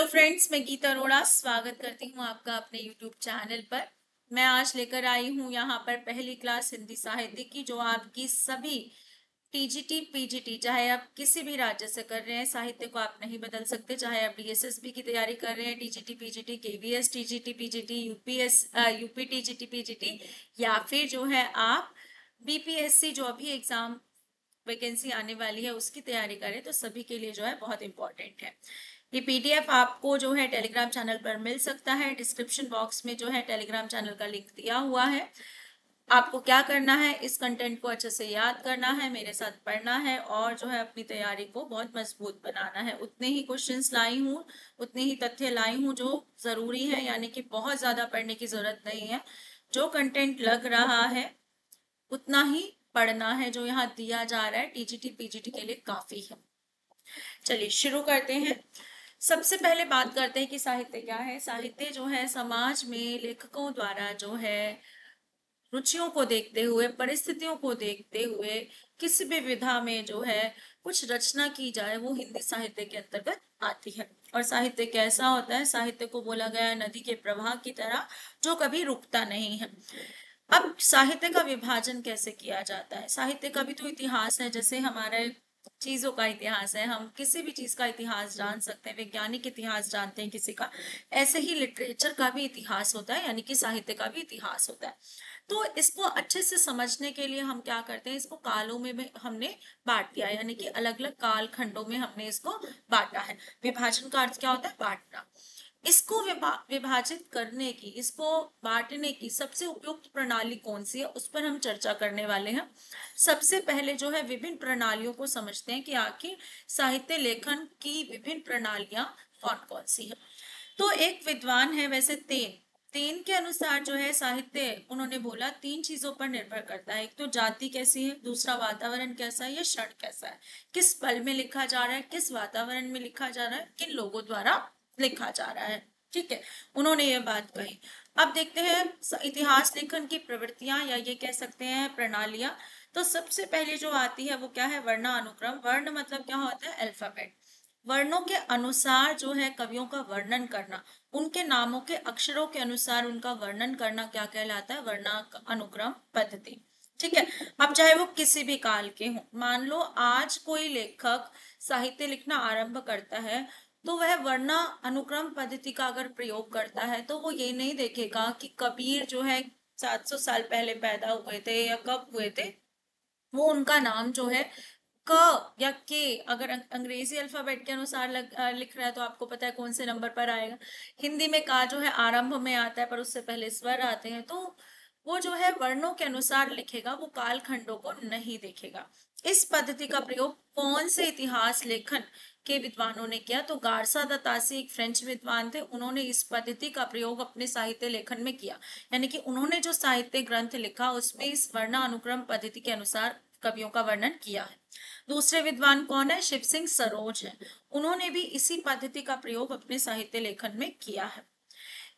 Friends, मैं गीता अरोड़ा स्वागत करती हूँ आपका अपने यूट्यूब चैनल पर। मैं आज लेकर आई हूँ यहाँ पर पहली क्लास हिंदी साहित्य की, जो आपकी सभी टीजीटी पीजीटी, चाहे आप किसी भी राज्य से कर रहे हैं, साहित्य को आप नहीं बदल सकते। चाहे आप डीएसएसबी की तैयारी कर रहे हैं, TGT PGT, KVS TGT PGT, UP TGT PGT, या फिर जो है आप बीपीएससी जो अभी एग्जाम वैकेंसी आने वाली है उसकी तैयारी करें, तो सभी के लिए जो है बहुत इंपॉर्टेंट है। ये पीडीएफ आपको जो है टेलीग्राम चैनल पर मिल सकता है। डिस्क्रिप्शन बॉक्स में जो है टेलीग्राम चैनल का लिंक दिया हुआ है। आपको क्या करना है, इस कंटेंट को अच्छे से याद करना है, मेरे साथ पढ़ना है और जो है अपनी तैयारी को बहुत मजबूत बनाना है। उतने ही क्वेश्चंस लाई हूँ, उतने ही तथ्य लाई हूँ जो जरूरी है, यानी कि बहुत ज्यादा पढ़ने की जरूरत नहीं है। जो कंटेंट लग रहा है उतना ही पढ़ना है, जो यहाँ दिया जा रहा है टीजीटी पीजीटी के लिए काफी है। चलिए शुरू करते हैं। सबसे पहले बात करते हैं कि साहित्य क्या है। साहित्य जो है समाज में लेखकों द्वारा जो है रुचियों को देखते हुए, परिस्थितियों को देखते हुए किसी भी विधा में जो है कुछ रचना की जाए, वो हिंदी साहित्य के अंतर्गत आती है। और साहित्य कैसा होता है? साहित्य को बोला गया है नदी के प्रवाह की तरह, जो कभी रुकता नहीं है। अब साहित्य का विभाजन कैसे किया जाता है? साहित्य का भी तो इतिहास है, जैसे हमारे चीजों का इतिहास है, हम किसी भी चीज का इतिहास जान सकते हैं, वैज्ञानिक इतिहास जानते हैं किसी का, ऐसे ही लिटरेचर का भी इतिहास होता है, यानी कि साहित्य का भी इतिहास होता है। तो इसको अच्छे से समझने के लिए हम क्या करते हैं, इसको कालों में हमने बांट दिया, यानी कि अलग अलग काल खंडों में हमने इसको बांटा है। विभाजन का अर्थ क्या होता है? बांटना। इसको विभाजित करने की, इसको बांटने की सबसे उपयुक्त प्रणाली कौन सी है, उस पर हम चर्चा करने वाले हैं। सबसे पहले जो है विभिन्न प्रणालियों को समझते हैं कि आखिर साहित्य लेखन की विभिन्न प्रणालियां कौन कौन सी है। तो एक विद्वान है, वैसे तेन के अनुसार जो है साहित्य, उन्होंने बोला 3 चीजों पर निर्भर करता है। एक तो जाति कैसी है, दूसरा वातावरण कैसा है, या क्षण कैसा है, किस पल में लिखा जा रहा है, किस वातावरण में लिखा जा रहा है, किन लोगों द्वारा लिखा जा रहा है। ठीक है, उन्होंने ये बात कही। अब देखते हैं इतिहास लेखन की प्रवृत्तियां, या ये कह सकते हैं प्रणालियां। तो सबसे पहले जो आती है वो क्या है? वर्णानुक्रम। वर्ण मतलब क्या होता है? अल्फाबेट। वर्णों के अनुसार जो है कवियों का वर्णन करना, उनके नामों के अक्षरों के अनुसार उनका वर्णन करना क्या कहलाता है? वर्णानुक्रम पद्धति। ठीक है। अब चाहे वो किसी भी काल के हों, मान लो आज कोई लेखक साहित्य लिखना आरंभ करता है, तो वह वर्णा अनुक्रम पद्धति का अगर प्रयोग करता है, तो वो ये नहीं देखेगा कि कबीर जो है 700 साल पहले पैदा हुए थे या कब हुए थे। वो उनका नाम जो है क या के, अगर अंग्रेजी अल्फाबेट के अनुसार लिख रहा है तो आपको पता है कौन से नंबर पर आएगा। हिंदी में का जो है आरंभ में आता है, पर उससे पहले स्वर आते हैं, तो वो जो है वर्णों के अनुसार लिखेगा, वो काल खंडों को नहीं देखेगा। इस पद्धति का प्रयोग कौन से इतिहास लेखन के विद्वानों ने किया? तो गार्सा द तासी एक फ्रेंच विद्वान थे, उन्होंने इस पद्धति का प्रयोग अपने साहित्य लेखन में किया। यानी कि उन्होंने जो साहित्य ग्रंथ लिखा उसमें इस वर्णानुक्रम पद्धति के अनुसार कवियों का वर्णन किया है। दूसरे विद्वान कौन है? शिव सिंह सरोज है। उन्होंने भी इसी पद्धति का प्रयोग अपने साहित्य लेखन में किया है।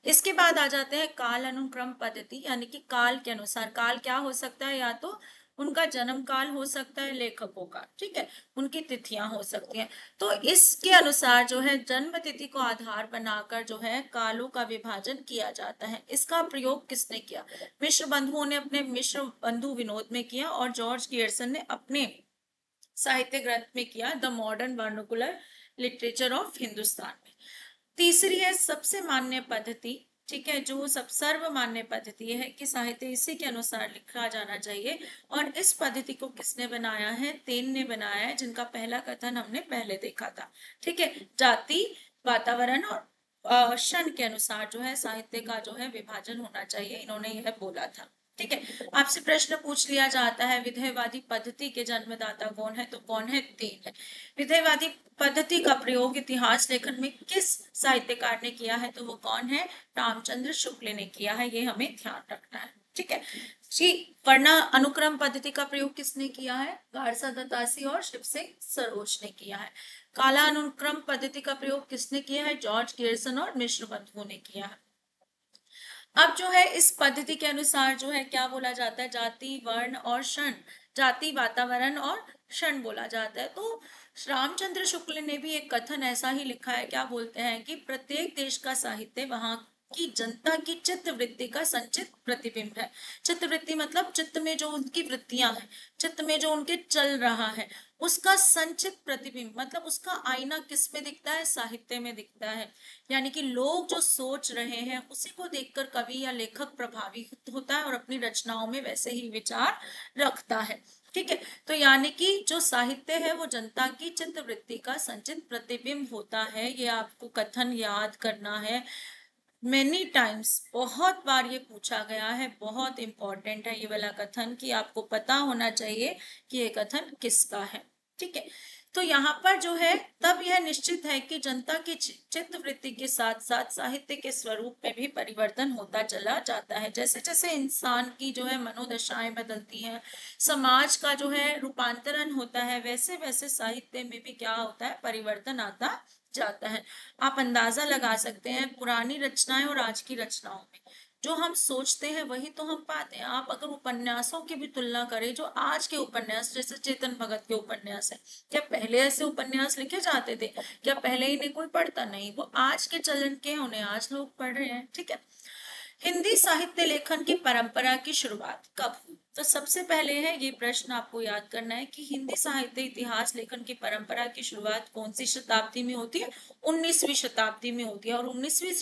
इसके बाद आ जाते हैं काल अनुक्रम पद्धति, यानी कि काल के अनुसार। काल क्या हो सकता है? या तो उनका जन्म काल हो सकता है लेखकों का, ठीक है, उनकी तिथियां हो सकती हैं। तो इसके अनुसार जो है जन्म तिथि को आधार बनाकर जो है कालों का विभाजन किया जाता है। इसका प्रयोग किसने किया? मिश्र बंधुओं ने अपने मिश्र बंधु विनोद में किया, और जॉर्ज गियर्सन ने अपने साहित्य ग्रंथ में किया, the modern vernacular literature of Hindustan में। तीसरी है सबसे मान्य पद्धति, ठीक है, जो सब सर्वमान्य पद्धति है कि साहित्य इसी के अनुसार लिखा जाना चाहिए। और इस पद्धति को किसने बनाया है? तेन ने बनाया है, जिनका पहला कथन हमने पहले देखा था। ठीक है, जाति, वातावरण और क्षण के अनुसार जो है साहित्य का जो है विभाजन होना चाहिए, इन्होंने यह बोला था। ठीक है, आपसे प्रश्न पूछ लिया जाता है विधेयवादी पद्धति के जन्मदाता कौन है? तो कौन है? तेन है। विधेयवादी पद्धति का प्रयोग इतिहास लेखन में किस साहित्यकार ने किया है? तो वो कौन है? रामचंद्र शुक्ल ने किया है, ये हमें ध्यान रखना है। ठीक है जी। वर्णा अनुक्रम पद्धति का प्रयोग किसने किया है? गारसा दत्तासी और शिव सिंह सरोज ने किया है। काला अनुक्रम पद्धति का प्रयोग किसने किया है? जॉर्ज गियर्सन और मिश्र बंधुओं ने किया है। अब जो है इस पद्धति के अनुसार जो है क्या बोला जाता है? जाति, वर्ण और क्षण, जाति, वातावरण और क्षण बोला जाता है। तो रामचंद्र शुक्ल ने भी एक कथन ऐसा ही लिखा है, क्या बोलते हैं कि प्रत्येक देश का साहित्य वहां की जनता की चित्त वृत्ति का संचित प्रतिबिंब है। चित्त वृत्ति मतलब चित्त में जो उनकी वृत्तियां हैं, चित्त में जो उनके चल रहा है, उसका संचित प्रतिबिंब मतलब उसका आईना किस में दिखता है, साहित्य में दिखता है। यानी कि लोग जो सोच रहे हैं उसी को देखकर कवि या लेखक प्रभावित होता है और अपनी रचनाओं में वैसे ही विचार रखता है। ठीक है, तो यानी कि जो साहित्य है वो जनता की चित्त वृत्ति का संचित प्रतिबिंब होता है। ये आपको कथन याद करना है। मेनी टाइम्स, बहुत बार ये पूछा गया है, बहुत इंपॉर्टेंट है ये वाला कथन, कि आपको पता होना चाहिए कि ये कथन किसका है। ठीक है, तो यहाँ पर जो है तब यह निश्चित है कि जनता की चित्त वृत्ति के साथ साथ साहित्य के स्वरूप में भी परिवर्तन होता चला जाता है। जैसे जैसे इंसान की जो है मनोदशाएं बदलती हैं, समाज का जो है रूपांतरण होता है, वैसे वैसे साहित्य में भी क्या होता है, परिवर्तन आता जाता है। आप अंदाजा लगा सकते हैं पुरानी रचनाएं और आज की रचनाओं में जो हम सोचते हैं वही तो हम पाते हैं। आप अगर उपन्यासों की भी तुलना करें, जो आज के उपन्यास जैसे चेतन भगत के उपन्यास है, क्या पहले ऐसे उपन्यास लिखे जाते थे? क्या पहले इन्हें कोई पढ़ता? नहीं, वो आज के चलन के हैं, उन्हें आज लोग पढ़ रहे हैं। ठीक है, हिंदी साहित्य लेखन की परंपरा की शुरुआत कब हुई? तो सबसे पहले है ये प्रश्न आपको याद करना है कि हिंदी साहित्य इतिहास लेखन की परंपरा की शुरुआत कौन सी शताब्दी में होती है? 19वीं शताब्दी में होती है। और 19वीं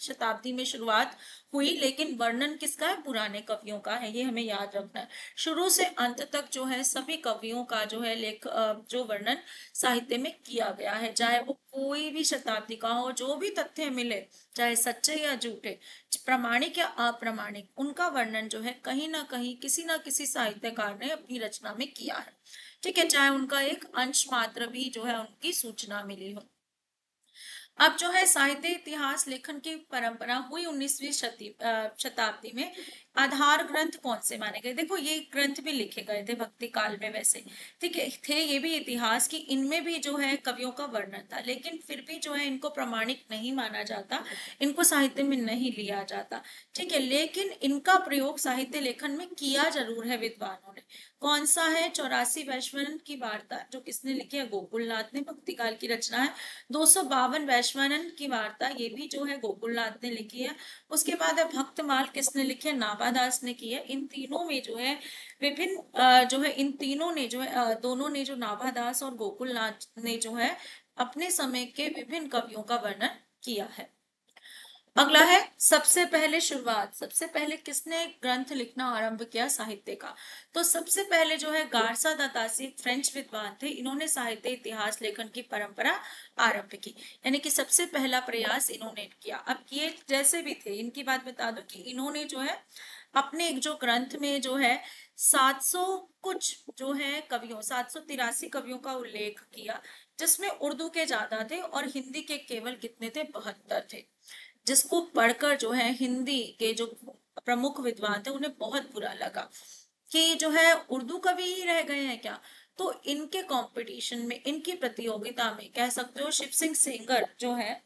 शताब्दी में शुरुआत हुई, लेकिन वर्णन किसका है? पुराने कवियों का है, ये हमें याद रखना है। शुरू से अंत तक जो है सभी कवियों का जो है जो वर्णन साहित्य में किया गया है, चाहे वो कोई भी शताब्दी का हो, जो भी तथ्य मिले, चाहे सच्चे या झूठे, प्रामाणिक या अप्रामाणिक, उनका वर्णन जो है कहीं ना कहीं किसी ना किसी साहित्यकार ने अपनी रचना में किया है। ठीक है, चाहे उनका एक अंश मात्र भी जो है उनकी सूचना मिली हो। अब जो है साहित्य इतिहास लेखन की परंपरा हुई 19वीं शताब्दी में। आधार ग्रंथ कौन से माने गए? देखो ये ग्रंथ भी लिखे गए थे भक्ति काल में वैसे, ठीक है, थे ये भी इतिहास की, इनमें भी जो है कवियों का वर्णन था, लेकिन फिर भी जो है इनको प्रमाणिक नहीं माना जाता, इनको साहित्य में नहीं लिया जाता। ठीक है, लेकिन इनका प्रयोग साहित्य लेखन में किया जरूर है विद्वानों ने। कौन सा है? 84 वैश्वानर की वार्ता, जो किसने लिखी है? गोकुलनाथ ने, भक्ति काल की रचना है। 252 वैश्वानर की वार्ता, ये भी जो है गोकुलनाथ ने लिखी है। उसके बाद है भक्तमाल, किसने लिखी है? नाभादास ने की है। इन तीनों में जो है विभिन्न जो है इन तीनों ने जो है दोनों ने, जो नाभादास और गोकुलनाथ ने जो है अपने समय के विभिन्न कवियों का वर्णन किया है। अगला है सबसे पहले शुरुआत, सबसे पहले किसने ग्रंथ लिखना आरंभ किया साहित्य का? तो सबसे पहले जो है गार्सा दातासी, फ्रेंच विद्वान थे, इन्होंने साहित्य इतिहास लेखन की परंपरा आरंभ की। यानी कि सबसे पहला प्रयास इन्होंने किया। अब ये जैसे भी थे, इनकी बात बता दो कि इन्होंने जो है अपने एक जो ग्रंथ में जो है 700 कुछ जो है कवियों, 783 कवियों का उल्लेख किया, जिसमें उर्दू के ज्यादा थे और हिंदी के केवल कितने थे? 72 थे। जिसको पढ़कर जो है हिंदी के जो प्रमुख विद्वान थे उन्हें बहुत बुरा लगा कि जो है उर्दू कवि ही रह गए हैं क्या। तो इनके कंपटीशन में, इनकी प्रतियोगिता में कह सकते हो शिव सिंह सेंगर जो है,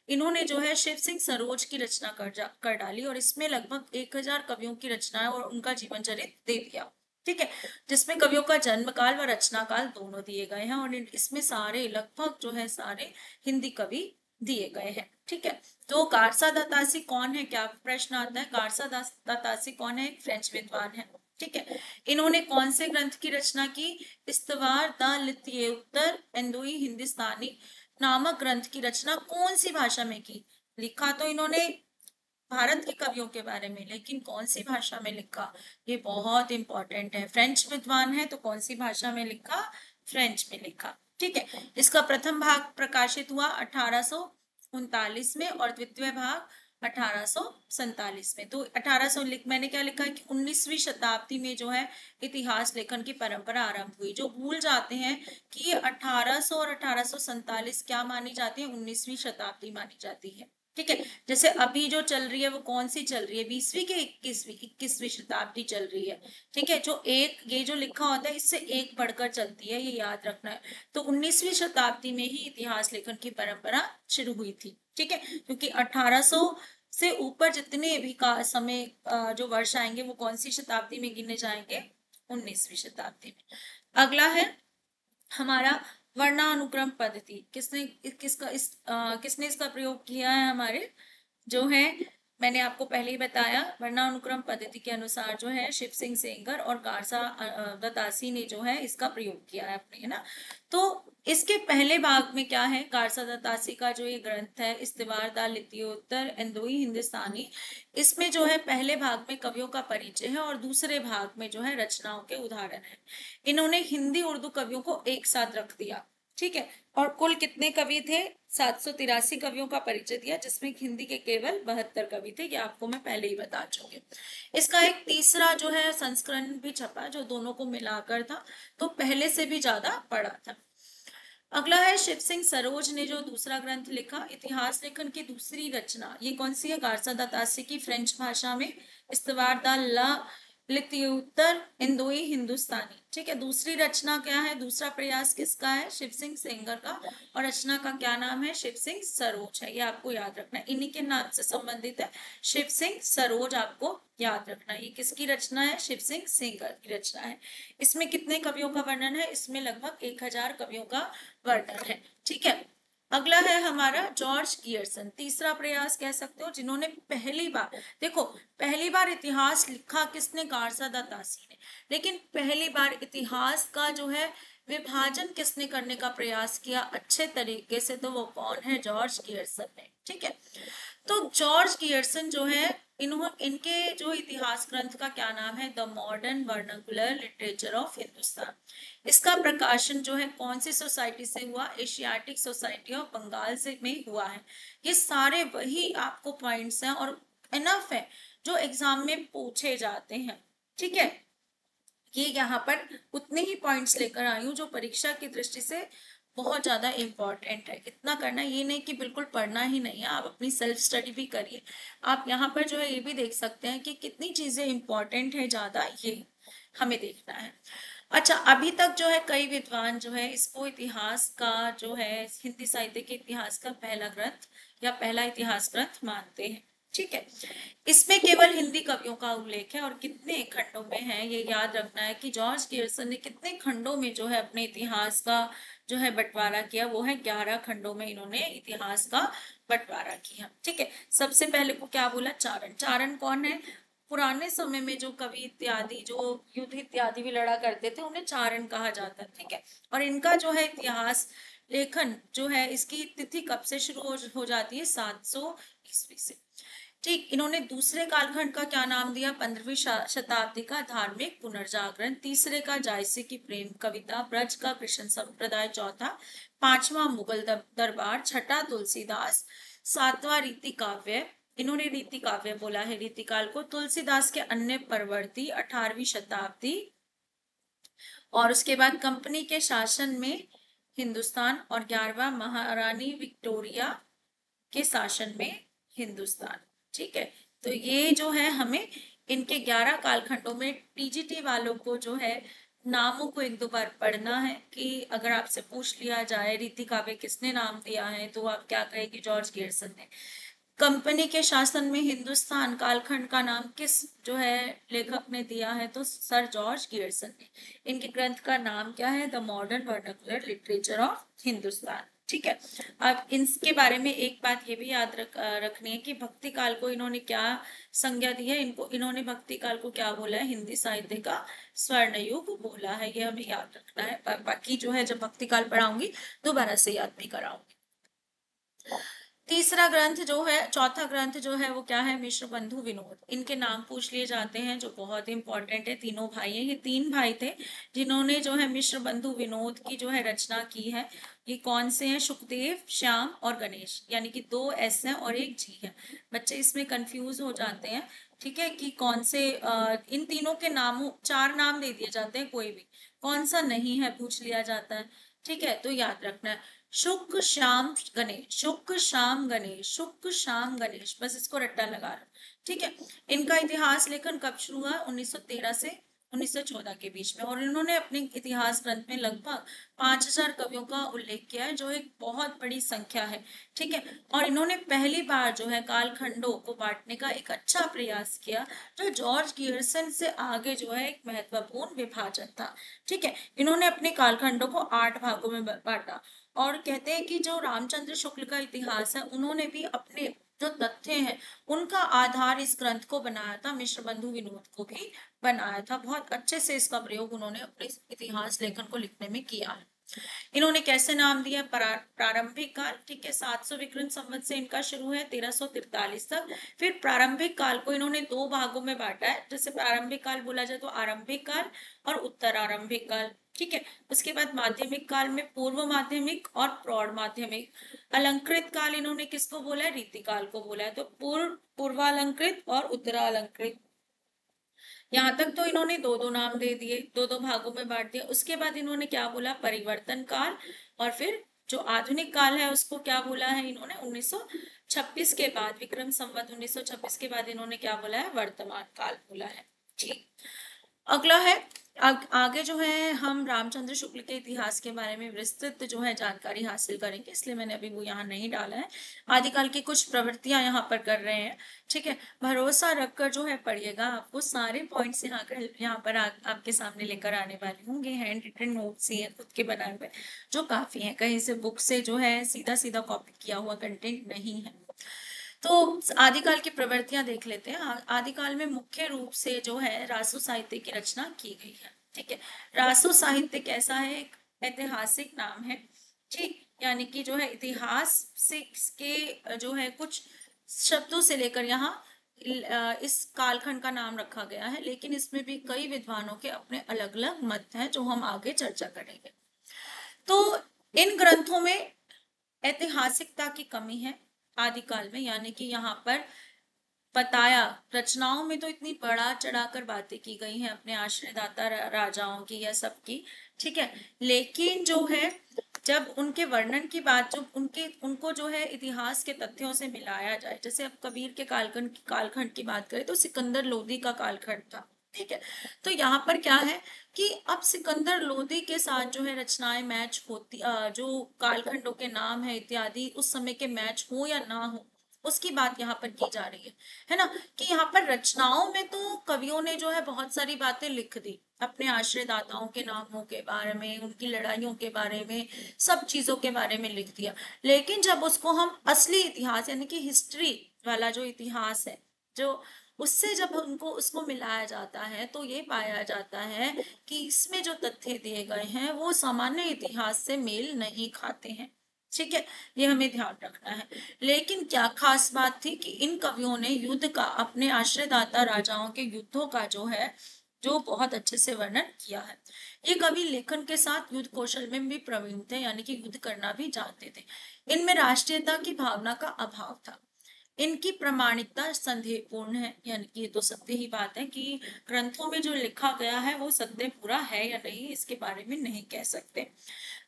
इन्होंने जो है शिव सिंह सरोज की रचना कर डाली, और इसमें लगभग 1000 कवियों की रचनाएं और उनका जीवन चरित्र दे दिया। ठीक है, जिसमें कवियों का जन्म काल व रचना काल दोनों दिए गए हैं, और इसमें सारे लगभग जो है सारे हिंदी कवि दिए गए हैं। ठीक है, तो गारसा दतासी कौन है? क्या प्रश्न आता है? गारसा दतासी कौन है? एक फ्रेंच विद्वान है। ठीक है, इन्होंने कौन से ग्रंथ की रचना की? इस्तवार द लित्युत्तर एंदुई हिंदुस्तानी नामक ग्रंथ की रचना कौन सी भाषा में की? लिखा तो इन्होंने भारत के कवियों के बारे में, लेकिन कौन सी भाषा में लिखा? ये बहुत इंपॉर्टेंट है। फ्रेंच विद्वान है तो कौन सी भाषा में लिखा? फ्रेंच में लिखा। ठीक है, इसका प्रथम भाग प्रकाशित हुआ 1839 में और द्वितीय भाग 1847 में। तो 1800 मैंने क्या लिखा है कि 19वीं शताब्दी में जो है इतिहास लेखन की परंपरा आरंभ हुई। जो भूल जाते हैं कि ये 1800 और 1847 क्या मानी जाती है? 19वीं शताब्दी मानी जाती है। ठीक है, जैसे अभी जो चल रही है वो कौन सी चल रही है? 20वीं के 21वीं शताब्दी चल रही है। ठीक है, जो एक ये जो लिखा होता है इससे एक बढ़कर चलती है, ये याद रखना है। तो 19वीं शताब्दी में ही इतिहास लेखन की परंपरा शुरू हुई थी। ठीक है, क्योंकि 1800 से ऊपर जितने भी का समय जो वर्ष आएंगे वो कौन सी शताब्दी में गिने जाएंगे? 19वीं शताब्दी में। अगला है हमारा वर्णानुक्रम पद्धति किसने इसका प्रयोग किया है? हमारे जो है, मैंने आपको पहले ही बताया, वर्णानुक्रम पद्धति के अनुसार जो है शिव सिंह सेंगर और गारसा दत्तासी ने जो है इसका प्रयोग किया है अपने, है ना। तो इसके पहले भाग में क्या है, गारसा दत्तासी का जो ये ग्रंथ है इस्तिवारदार लित्योत्तर इंदोई हिंदुस्तानी, इसमें जो है पहले भाग में कवियों का परिचय है और दूसरे भाग में जो है रचनाओं के उदाहरण है। इन्होंने हिंदी उर्दू कवियों को एक साथ रख दिया, ठीक है। और कुल कितने कवि थे? 783 कवियों का परिचय दिया, जिसमें हिंदी के केवल 72 कवि थे। ये आपको मैं पहले ही बता चुकी। इसका एक तीसरा जो है संस्करण भी छपा, जो दोनों को मिलाकर था, तो पहले से भी ज्यादा बड़ा था। अगला है शिव सिंह सरोज ने जो दूसरा ग्रंथ लिखा, इतिहास लेखन की दूसरी रचना, ये कौन सी है? गारसा दत्तासी की फ्रेंच भाषा में इस्तिवारदार लित्योत्तर इंदोई हिंदुस्तानी, ठीक है। दूसरी रचना क्या है? दूसरा प्रयास किसका है? शिव सिंह सेंगर का। और रचना का क्या नाम है? शिव सिंह सरोज है। ये आपको याद रखना है, इन्हीं के नाम से संबंधित है, शिव सिंह सरोज, आपको याद रखना है। ये किसकी रचना है? शिव सिंह सेंगर की रचना है। इसमें कितने कवियों का वर्णन है? इसमें लगभग 1000 कवियों का वर्णन है, ठीक है। अगला है हमारा जॉर्ज गियर्सन, तीसरा प्रयास कह सकते हो, जिन्होंने पहली बार, देखो पहली बार इतिहास लिखा किसने? गारसा दत्तासी ने। लेकिन पहली बार इतिहास का जो है विभाजन किसने करने का प्रयास किया अच्छे तरीके से? तो वो कौन है? जॉर्ज गियर्सन ने, ठीक है। तो जॉर्ज गियर्सन जो है, इनके जो इतिहास ग्रंथ का क्या नाम है? The modern vernacular literature of Hindustan. इसका प्रकाशन जो है कौन सी सोसाइटी से हुआ? एशियाटिक सोसाइटी ऑफ बंगाल से में हुआ है। ये सारे वही आपको पॉइंट्स हैं और इनफ है जो एग्जाम में पूछे जाते हैं, ठीक है। ये यहाँ पर उतने ही पॉइंट्स लेकर आई हूँ जो परीक्षा की दृष्टि से बहुत ज्यादा इंपॉर्टेंट है। इतना करना, ये नहीं कि बिल्कुल पढ़ना ही नहीं है, आप अपनी सेल्फ स्टडी भी करिए। आप यहाँ पर जो है ये भी देख सकते हैं कि कितनी चीजें इंपॉर्टेंट है, ज्यादा ये हमें देखना है। अच्छा, अभी तक जो है कई विद्वान जो है इसको इतिहास का जो है हिंदी साहित्य के इतिहास का पहला ग्रंथ या पहला इतिहास ग्रंथ मानते हैं, ठीक है। इसमें केवल हिंदी कवियों का उल्लेख है और कितने खंडों में है ये याद रखना है कि जॉर्ज गियर्सन ने कितने खंडों में जो है अपने इतिहास का जो है बंटवारा किया, वो है 11 खंडों में इन्होंने इतिहास का बंटवारा किया, ठीक है। सबसे पहले को क्या बोला? चारण। चारण कौन है? पुराने समय में जो कवि इत्यादि जो युद्ध इत्यादि भी लड़ा करते थे उन्हें चारण कहा जाता है, ठीक है। और इनका जो है इतिहास लेखन जो है इसकी तिथि कब से शुरू हो जाती है? 700 ईस्वी से, ठीक। इन्होंने दूसरे कालखंड का क्या नाम दिया? 15वीं शताब्दी का धार्मिक पुनर्जागरण, तीसरे का जायसी की प्रेम कविता, ब्रज का कृष्ण संप्रदाय, चौथा पांचवा मुगल दरबार, छठा तुलसीदास, सातवां रीति काव्य, इन्होंने रीति काव्य बोला है रीतिकाल को, तुलसीदास के अन्य परवर्ती 18वीं शताब्दी, और उसके बाद कंपनी के शासन में हिंदुस्तान, और 11वां महारानी विक्टोरिया के शासन में हिंदुस्तान, ठीक है। तो ये जो है हमें इनके 11 कालखंडों में टीजीटी वालों को जो है नामों को एक दो बार पढ़ना है कि अगर आपसे पूछ लिया जाए रीति काव्य किसने नाम दिया है तो आप क्या कहेंगे? जॉर्ज गियर्सन ने। कंपनी के शासन में हिंदुस्तान कालखंड का नाम किस जो है लेखक ने दिया है? तो सर जॉर्ज गियर्सन ने। इनके ग्रंथ का नाम क्या है? The modern vernacular literature of Hindustan, ठीक है। अब इनके बारे में एक बात ये भी याद रखनी है कि भक्ति काल को इन्होंने क्या संज्ञा दी है? इन्होंने भक्ति काल को क्या बोला है? हिंदी साहित्य का स्वर्ण युग बोला है, ये हमें याद रखना है। बाकी जो है जब भक्ति काल पढ़ाऊंगी दोबारा से याद भी कराऊंगी। तीसरा ग्रंथ जो है, चौथा ग्रंथ जो है वो क्या है? मिश्र बंधु विनोद। इनके नाम पूछ लिए जाते हैं जो बहुत इंपॉर्टेंट है। तीनों भाई हैं, ये 3 भाई थे जिन्होंने जो है मिश्र बंधु विनोद की जो है रचना की है। ये कौन से हैं? सुखदेव, श्याम और गणेश, यानी कि 2 एस है और एक जी है। बच्चे इसमें कंफ्यूज हो जाते हैं, ठीक है, कि कौन से इन तीनों के नामों 4 नाम दे दिए जाते हैं, कोई भी कौन सा नहीं है पूछ लिया जाता है, ठीक है। तो याद रखना है शुक्र शाम गणेश, शुक्र शाम गणेश, शुक्र शाम गणेश, बस इसको रट्टा लगा लो, ठीक है। इनका इतिहास लेखन कब शुरू हुआ? 1913 से 1914 के बीच में। और इन्होंने अपने इतिहास ग्रंथ में लगभग 5000 कवियों का उल्लेख किया है, जो एक बहुत बड़ी संख्या है। ठीक है। और इन्होंने पहली बार जो है कालखंडों को बांटने का एक अच्छा प्रयास किया, जो जॉर्ज गियर्सन से आगे जो है एक महत्वपूर्ण विभाजन था। ठीक है। इन्होंने अपने कालखंडों को 8 भागों में बांटा। और कहते हैं कि जो रामचंद्र शुक्ल का इतिहास है, उन्होंने भी अपने जो तथ्य हैं उनका आधार इस ग्रंथ को बनाया था, मिश्र बंधु विनोद को भी बनाया था। बहुत अच्छे से इसका प्रयोग उन्होंने अपने इतिहास लेखन को लिखने में किया है। इन्होंने कैसे नाम दिया? प्रारंभिक काल। ठीक है। 700 विक्रम संवत से इनका शुरू है 1343 तक। फिर प्रारंभिक काल को इन्होंने 2 भागों में बांटा है। जैसे प्रारंभिक काल बोला जाए तो आरंभिक काल और उत्तर आरंभिक काल। ठीक है। उसके बाद माध्यमिक काल में पूर्व माध्यमिक और प्रौढ़ माध्यमिक। अलंकृत काल इन्होंने किसको बोला है? रीतिकाल को बोला है। तो पूर्वालंकृत और उत्तरालंकृत। यहाँ तक तो इन्होंने 2-2 नाम दे दिए, 2-2 भागों में बांट दिया। उसके बाद इन्होंने क्या बोला? परिवर्तन काल। और फिर जो आधुनिक काल है उसको क्या बोला है इन्होंने? 1926 के बाद, विक्रम संवत 1926 के बाद इन्होंने क्या बोला है? वर्तमान काल बोला है। ठीक। अगला है आगे जो है हम रामचंद्र शुक्ल के इतिहास के बारे में विस्तृत जो है जानकारी हासिल करेंगे, इसलिए मैंने अभी वो यहाँ नहीं डाला है। आदिकाल की कुछ प्रवृत्तियां यहाँ पर कर रहे हैं। ठीक है। भरोसा रखकर जो है पढ़िएगा, आपको सारे पॉइंट्स यहाँ पर आपके सामने लेकर आने वाले होंगे। हैंड रिटन नोट्स ही है, खुद के बनाए हुए, जो काफी है। कहीं से बुक से जो है सीधा सीधा कॉपी किया हुआ कंटेंट नहीं है। तो आदिकाल की प्रवृत्तियां देख लेते हैं। आदिकाल में मुख्य रूप से जो है रासो साहित्य की रचना की गई है। ठीक है। रासो साहित्य कैसा है? एक ऐतिहासिक नाम है। ठीक। यानी कि जो है इतिहास से के जो है कुछ शब्दों से लेकर यहाँ इस कालखंड का नाम रखा गया है, लेकिन इसमें भी कई विद्वानों के अपने अलग अलग मत हैं, जो हम आगे चर्चा करेंगे। तो इन ग्रंथों में ऐतिहासिकता की कमी है आदिकाल में, यानी कि यहाँ पर बताया, रचनाओं में तो इतनी बढ़ा चढ़ाकर बातें की गई हैं अपने आश्रयदाता राजाओं की या सबकी। ठीक है। लेकिन जो है जब उनके वर्णन की बात, जब उनको जो है इतिहास के तथ्यों से मिलाया जाए, जैसे अब कबीर के कालखंड की बात करें तो सिकंदर लोदी का कालखंड था। ठीक है। तो यहाँ पर क्या है कि अब सिकंदर लोदी के साथ जो है रचनाएं मैच होती, जो कालखंडों के नाम है इत्यादि उस समय के मैच हो या ना हो, उसकी बात यहाँ पर की जा रही है ना। कि यहाँ पर रचनाओं में तो कवियों ने जो है बहुत सारी बातें लिख दी, अपने आश्रयदाताओं के नामों के बारे में, उनकी लड़ाइयों के बारे में, सब चीजों के बारे में लिख दिया। लेकिन जब उसको हम असली इतिहास यानी कि हिस्ट्री वाला जो इतिहास है, जो उससे जब उनको उसको मिलाया जाता है, तो ये पाया जाता है कि इसमें जो तथ्य दिए गए हैं वो सामान्य इतिहास से मेल नहीं खाते हैं। ठीक है। ये हमें ध्यान रखना है। लेकिन क्या खास बात थी कि इन कवियों ने युद्ध का, अपने आश्रयदाता राजाओं के युद्धों का जो है जो बहुत अच्छे से वर्णन किया है। ये कवि लेखन के साथ युद्ध कौशल में भी प्रवीण थे, यानी कि युद्ध करना भी जानते थे। इनमें राष्ट्रीयता की भावना का अभाव था। इनकी प्रामाणिकता संदेहपूर्ण है, यानी कि ये तो सत्य ही बात है कि ग्रंथों में जो लिखा गया है वो सत्य पूरा है या नहीं, इसके बारे में नहीं कह सकते।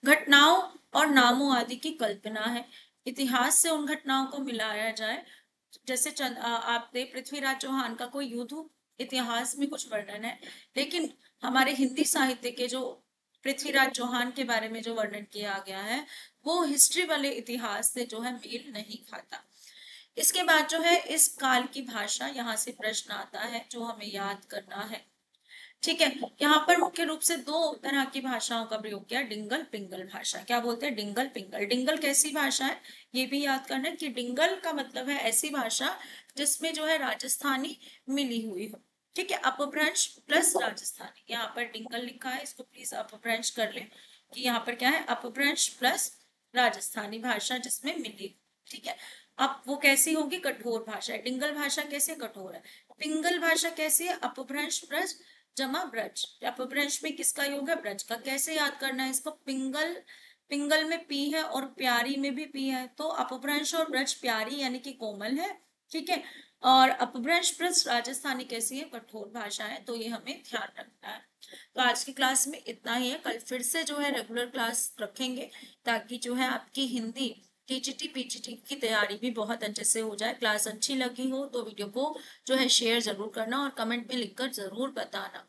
घटनाओं और नामों आदि की कल्पना है। इतिहास से उन घटनाओं को मिलाया जाए, जैसे आपने पृथ्वीराज चौहान का कोई युद्ध इतिहास में कुछ वर्णन है, लेकिन हमारे हिंदी साहित्य के जो पृथ्वीराज चौहान के बारे में जो वर्णन किया गया है वो हिस्ट्री वाले इतिहास से जो है मेल नहीं खाता। इसके बाद जो है इस काल की भाषा, यहाँ से प्रश्न आता है जो हमें याद करना है। ठीक है। यहाँ पर मुख्य रूप से 2 तरह की भाषाओं का प्रयोग किया। डिंगल पिंगल भाषा। क्या बोलते हैं? डिंगल पिंगल। डिंगल कैसी भाषा है ये भी याद करना है कि डिंगल का मतलब है ऐसी भाषा जिसमें जो है राजस्थानी मिली हुई हो। ठीक है। अपभ्रंश प्लस राजस्थानी, यहाँ पर डिंगल लिखा है, इसको प्लीज अपभ्रंश कर लें कि यहाँ पर क्या है? अपभ्रंश प्लस राजस्थानी भाषा जिसमें मिली। ठीक है। अब वो कैसी होगी? कठोर भाषा है। डिंगल भाषा कैसे? कठोर है। पिंगल भाषा कैसी है? अपभ्रंश प्लस जमा ब्रज। अपभ्रंश में किसका योग है? ब्रज का। कैसे याद करना है इसको? पिंगल, पिंगल में पी है और प्यारी में भी पी है, तो अपभ्रंश और ब्रज प्यारी यानी कि कोमल है। ठीक है। और अपभ्रंश प्लस राजस्थानी कैसी है? कठोर भाषा है। तो ये हमें ध्यान रखना है। तो आज की क्लास में इतना ही है। कल फिर से जो है रेगुलर क्लास रखेंगे, ताकि जो है आपकी हिंदी टीजीटी पीजीटी की तैयारी भी बहुत अच्छे से हो जाए। क्लास अच्छी लगी हो तो वीडियो को जो है शेयर जरूर करना और कमेंट में लिखकर जरूर बताना।